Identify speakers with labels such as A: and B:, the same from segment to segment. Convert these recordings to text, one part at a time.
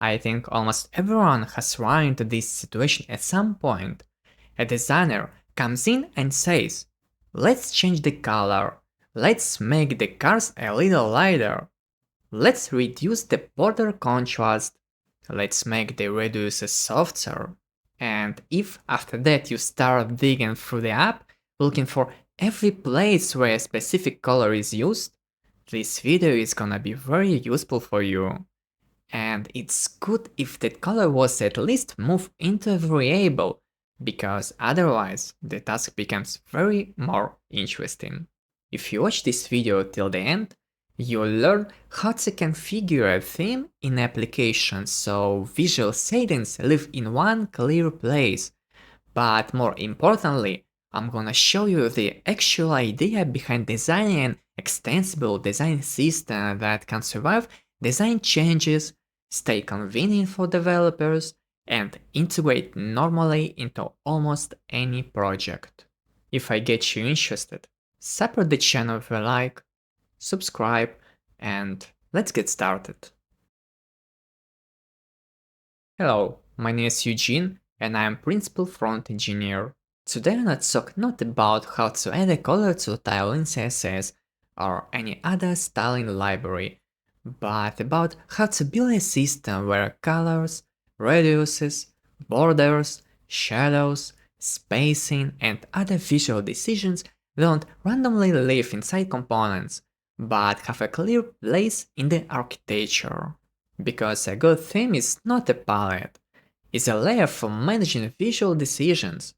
A: I think almost everyone has run into this situation at some point. A designer comes in and says, let's change the color, let's make the cars a little lighter, let's reduce the border contrast, let's make the radiuses softer. And if after that you start digging through the app, looking for every place where a specific color is used, this video is gonna be very useful for you. And it's good if that color was at least moved into a variable, because otherwise the task becomes very more interesting. If you watch this video till the end, you'll learn how to configure a theme in application so visual settings live in one clear place. But more importantly, I'm gonna show you the actual idea behind designing an extensible design system that can survive design changes, stay convenient for developers, and integrate normally into almost any project. If I get you interested, support the channel with a like, subscribe, and let's get started. Hello, my name is Eugene and I am Principal Front Engineer. Today I'm not talk not about how to add a color to Tailwind CSS or any other styling library, but about how to build a system where colors, radiuses, borders, shadows, spacing, and other visual decisions don't randomly live inside components, but have a clear place in the architecture. Because a good theme is not a palette, it's a layer for managing visual decisions.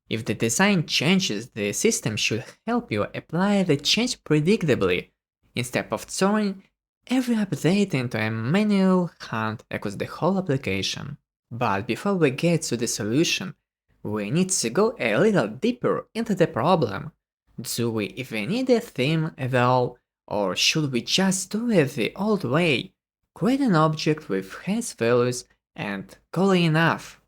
A: If the design changes, the system should help you apply the change predictably, instead of throwing every update into a manual hunt across the whole application. But before we get to the solution, we need to go a little deeper into the problem. Do we even need a theme at all, or should we just do it the old way? Create an object with has values and call it enough.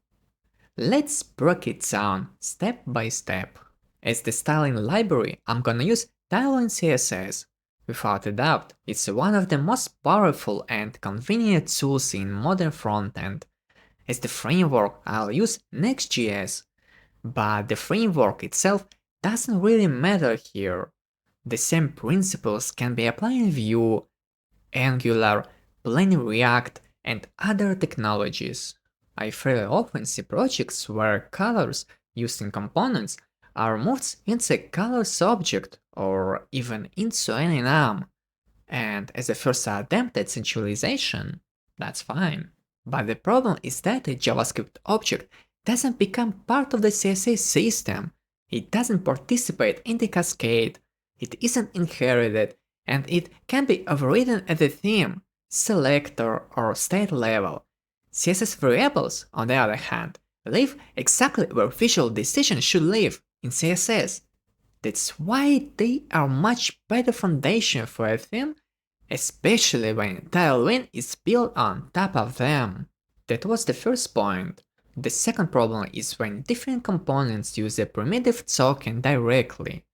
A: Let's break it down step by step. As the styling library, I'm gonna use Tailwind CSS. Without a doubt, it's one of the most powerful and convenient tools in modern frontend. As the framework, I'll use Next.js, but the framework itself doesn't really matter here. The same principles can be applied in Vue, Angular, Plain React, and other technologies. I fairly often see projects where colors used in components are moved into a colors object or even into an enum. And as a first attempt at centralization, that's fine. But the problem is that a JavaScript object doesn't become part of the CSS system. It doesn't participate in the cascade, it isn't inherited, and it can be overridden at the theme, selector, or state level. CSS variables, on the other hand, live exactly where visual decisions should live, in CSS. That's why they are much better foundation for a theme, especially when Tailwind is built on top of them. That was the first point. The second problem is when different components use a primitive token directly.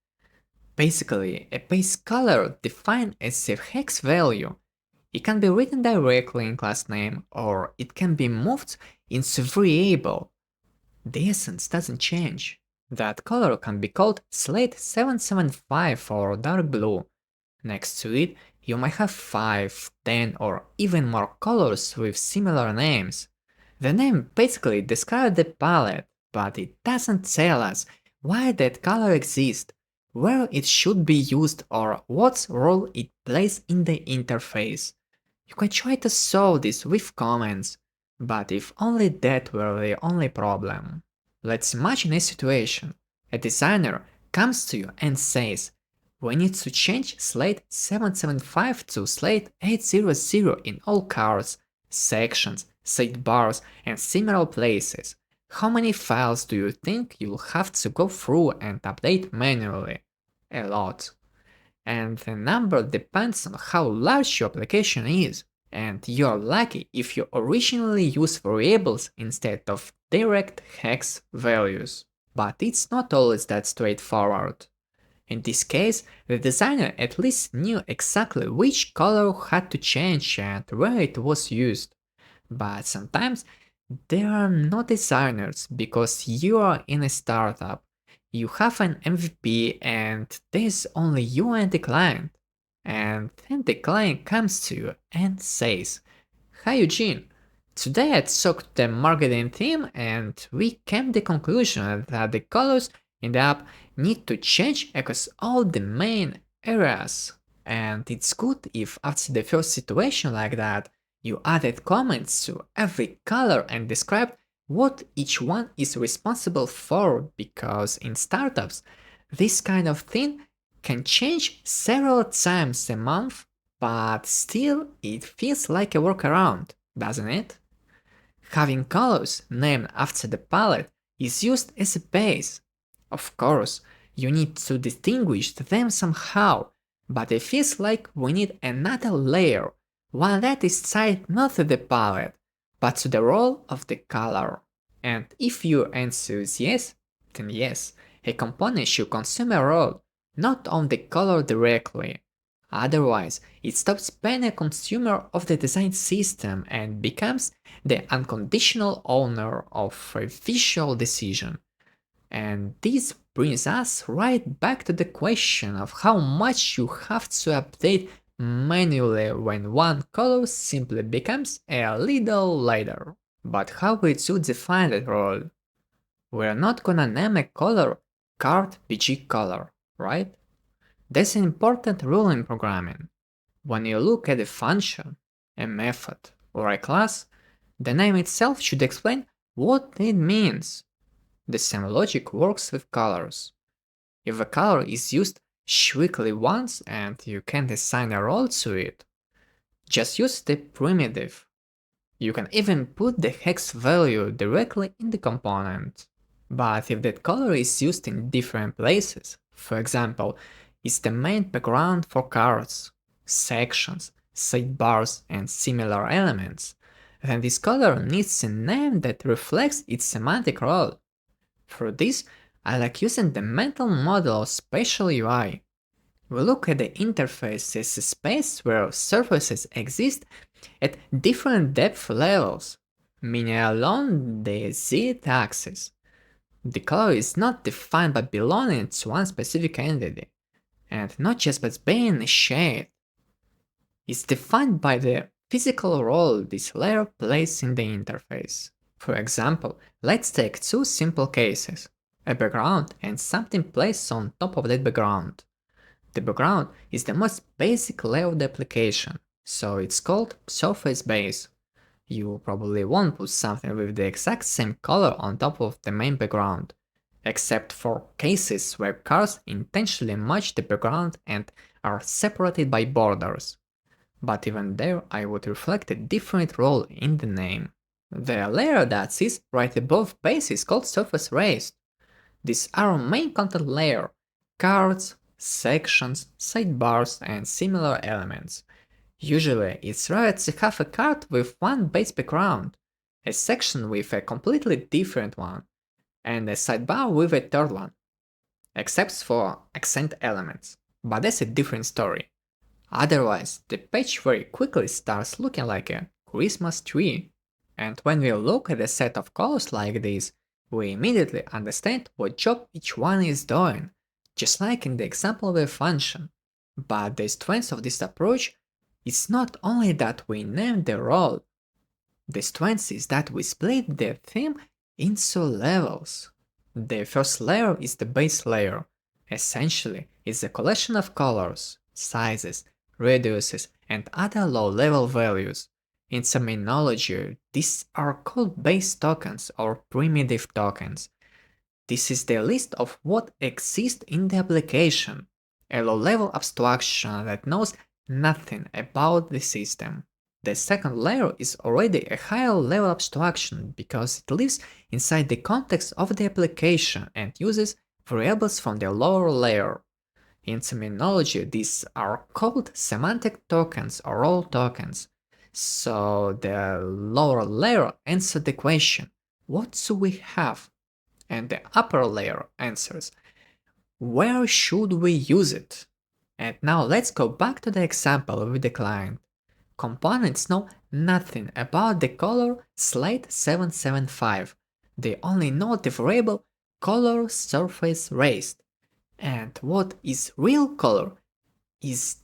A: Basically, a base color defined as a hex value. It can be written directly in class name, or it can be moved into variable. The essence doesn't change. That color can be called slate 775 or dark blue. Next to it, you might have 5, 10 or even more colors with similar names. The name basically describes the palette, but it doesn't tell us why that color exists, where it should be used, or what role it plays in the interface. You can try to solve this with comments, but if only that were the only problem. Let's imagine a situation. A designer comes to you and says, we need to change slate 775 to slate 800 in all cards, sections, sidebars, and similar places. How many files do you think you'll have to go through and update manually? A lot. And the number depends on how large your application is, and you're lucky if you originally use variables instead of direct hex values. But it's not always that straightforward. In this case, the designer at least knew exactly which color had to change and where it was used. But sometimes there are no designers because you are in a startup. You have an MVP and there's only you and the client. And then the client comes to you and says, "Hi Eugene, today I talked to the marketing team and we came to the conclusion that the colors in the app need to change across all the main areas. And it's good if after the first situation like that, you added comments to every color and described what each one is responsible for, because in startups, this kind of thing can change several times a month, but still it feels like a workaround, doesn't it? Having colors named after the palette is used as a base. Of course, you need to distinguish them somehow, but it feels like we need another layer, one that is tied not to the palette, but to the role of the color. And if your answer is yes, then yes, a component should consume a role, not own the color directly. Otherwise, it stops being a consumer of the design system and becomes the unconditional owner of a visual decision. And this brings us right back to the question of how much you have to update manually when one color simply becomes a little lighter. But how we should define that role? We're not gonna name a color card PG color, right? That's an important rule in programming. When you look at a function, a method, or a class, the name itself should explain what it means. The same logic works with colors. If a color is used strictly once and you can't assign a role to it, just use the primitive. You can even put the hex value directly in the component. But if that color is used in different places, for example, it's the main background for cards, sections, sidebars, and similar elements, then this color needs a name that reflects its semantic role. For this, I like using the mental model of Spatial UI. We look at the interface as a space where surfaces exist at different depth levels, meaning along the z-axis. The color is not defined by belonging to one specific entity, and not just by being a shade. It's defined by the physical role this layer plays in the interface. For example, let's take two simple cases, a background and something placed on top of that background. The background is the most basic layer of the application, so it's called surface base. You probably won't put something with the exact same color on top of the main background, except for cases where cars intentionally match the background and are separated by borders. But even there, I would reflect a different role in the name. The layer that sits right above base is called surface raised. These are our main content layer, cards, sections, sidebars, and similar elements. Usually, it's rare to have a card with one base background, a section with a completely different one, and a sidebar with a third one, except for accent elements, but that's a different story. Otherwise, the page very quickly starts looking like a Christmas tree. And when we look at a set of colors like this, we immediately understand what job each one is doing, just like in the example of a function. But the strength of this approach is not only that we name the role, the strength is that we split the theme into levels. The first layer is the base layer. Essentially, it's a collection of colors, sizes, radiuses, and other low-level values. In terminology, these are called base tokens or primitive tokens. This is the list of what exists in the application, a low-level abstraction that knows nothing about the system. The second layer is already a higher level abstraction because it lives inside the context of the application and uses variables from the lower layer. In terminology, these are called semantic tokens or role tokens. So the lower layer answers the question, what do we have? And the upper layer answers, where should we use it? And now let's go back to the example with the client. Components know nothing about the color slate 775. They only know the variable color surface raised. And what is real color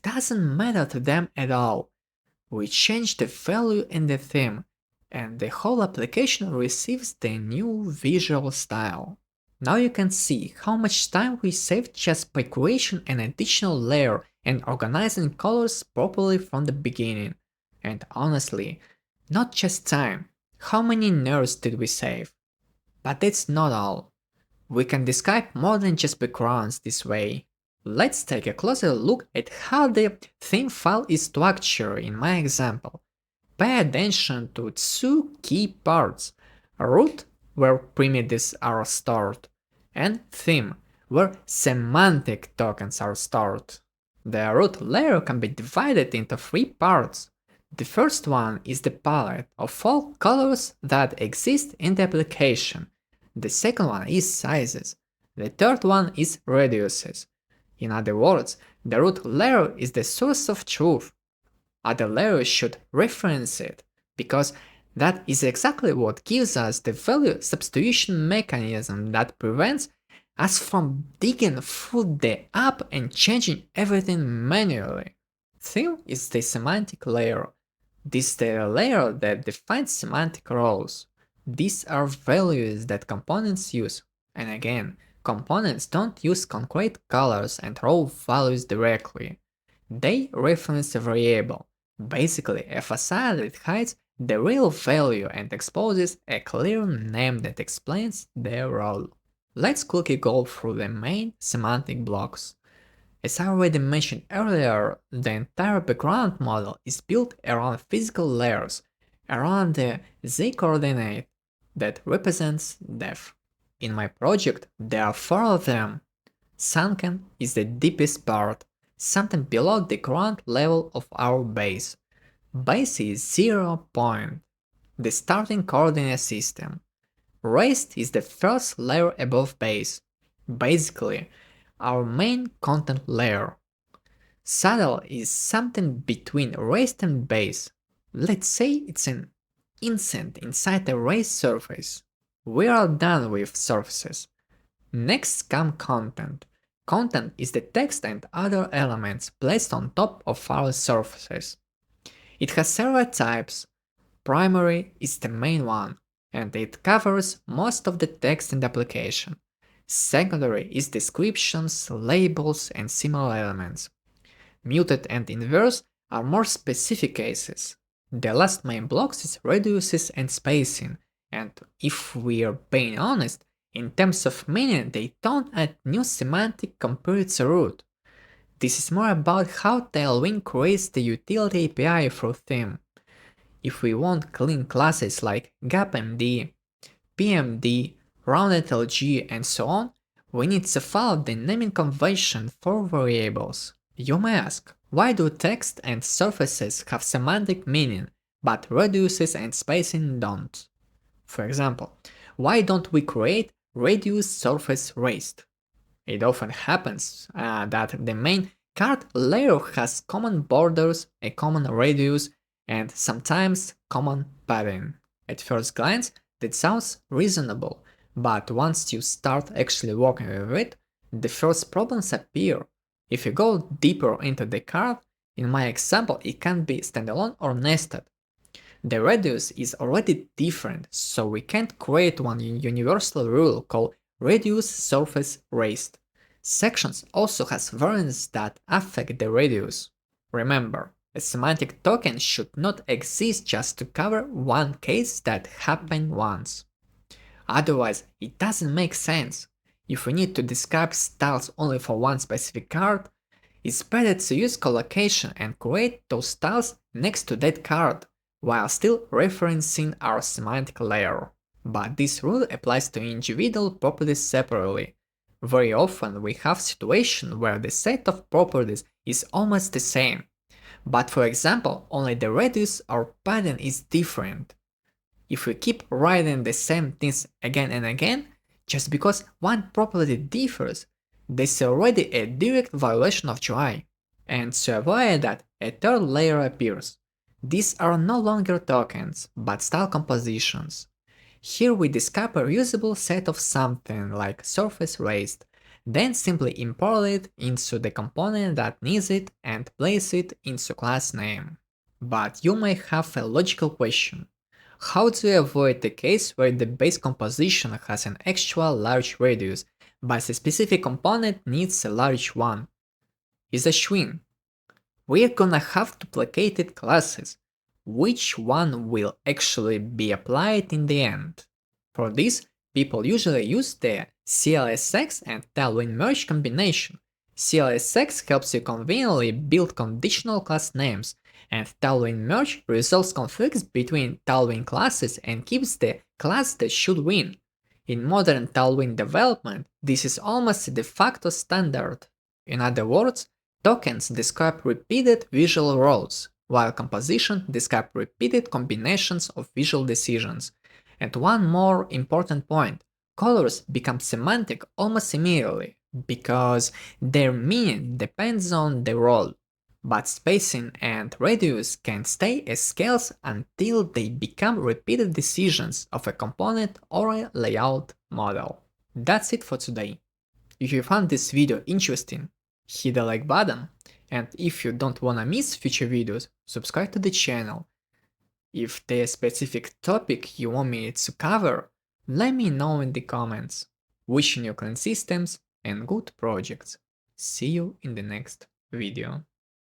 A: doesn't matter to them at all. We change the value in the theme, and the whole application receives the new visual style. Now you can see how much time we saved just by creating an additional layer and organizing colors properly from the beginning. And honestly, not just time, how many nerves did we save? But that's not all. We can describe more than just backgrounds this way. Let's take a closer look at how the theme file is structured in my example. Pay attention to two key parts: root, where primitives are stored, and theme, where semantic tokens are stored. The root layer can be divided into three parts. The first one is the palette of all colors that exist in the application. The second one is sizes. The third one is radiuses. In other words, the root layer is the source of truth. Other layers should reference it, because that is exactly what gives us the value substitution mechanism that prevents us from digging through the app and changing everything manually. Theme is the semantic layer. This is the layer that defines semantic roles. These are values that components use. And again, components don't use concrete colors and raw values directly. They reference a variable, basically a facade that hides the real value and exposes a clear name that explains their role. Let's quickly go through the main semantic blocks. As I already mentioned earlier, the entire background model is built around physical layers, around the z-coordinate that represents depth. In my project, there are 4 of them. Sunken is the deepest part, something below the ground level of our base. Base is 0 point, the starting coordinate system. Raised is the first layer above base, basically our main content layer. Saddle is something between raised and base. Let's say it's an instant inside a raised surface. We are done with surfaces. Next comes content. Content is the text and other elements placed on top of our surfaces. It has several types. Primary is the main one, and it covers most of the text in the application. Secondary is descriptions, labels, and similar elements. Muted and inverse are more specific cases. The last main blocks is radiuses and spacing, and if we are being honest, in terms of meaning they don't add new semantic compared to root. This is more about how Tailwind creates the utility API for theme. If we want clean classes like gapMD, PMD, roundedLG, and so on, we need to follow the naming convention for variables. You may ask, why do text and surfaces have semantic meaning, but radiuses and spacing don't? For example, why don't we create radius surface raised? It often happens that the main card layer has common borders, a common radius, and sometimes common padding. At first glance, that sounds reasonable, but once you start actually working with it, the first problems appear. If you go deeper into the card, in my example it can be standalone or nested. The radius is already different, so we can't create one universal rule called radius surface raised. Sections also has variants that affect the radius. Remember, a semantic token should not exist just to cover one case that happened once. Otherwise, it doesn't make sense. If we need to describe styles only for one specific card, it's better to use collocation and create those styles next to that card, while still referencing our semantic layer. But this rule applies to individual properties separately. Very often we have situations where the set of properties is almost the same, but for example only the radius or pattern is different. If we keep writing the same things again and again, just because one property differs, this is already a direct violation of UI. And to avoid that, a third layer appears. These are no longer tokens, but style compositions. Here we discover a reusable set of something like surface raised, then simply import it into the component that needs it and place it into class name. But you may have a logical question. How do you avoid the case where the base composition has an actual large radius, but a specific component needs a large one? Is a schwing. We're gonna have duplicated classes. Which one will actually be applied in the end? For this, people usually use the CLSX and Tailwind merge combination. CLSX helps you conveniently build conditional class names, and Tailwind merge resolves conflicts between Tailwind classes and keeps the class that should win. In modern Tailwind development, this is almost a de facto standard. In other words, tokens describe repeated visual roles, while composition describe repeated combinations of visual decisions. And one more important point, colors become semantic almost immediately, because their meaning depends on the role. But spacing and radius can stay as scales until they become repeated decisions of a component or a layout model. That's it for today. If you found this video interesting, hit the like button, and if you don't wanna miss future videos, subscribe to the channel. If there's a specific topic you want me to cover, let me know in the comments. Wishing you clean systems and good projects. See you in the next video.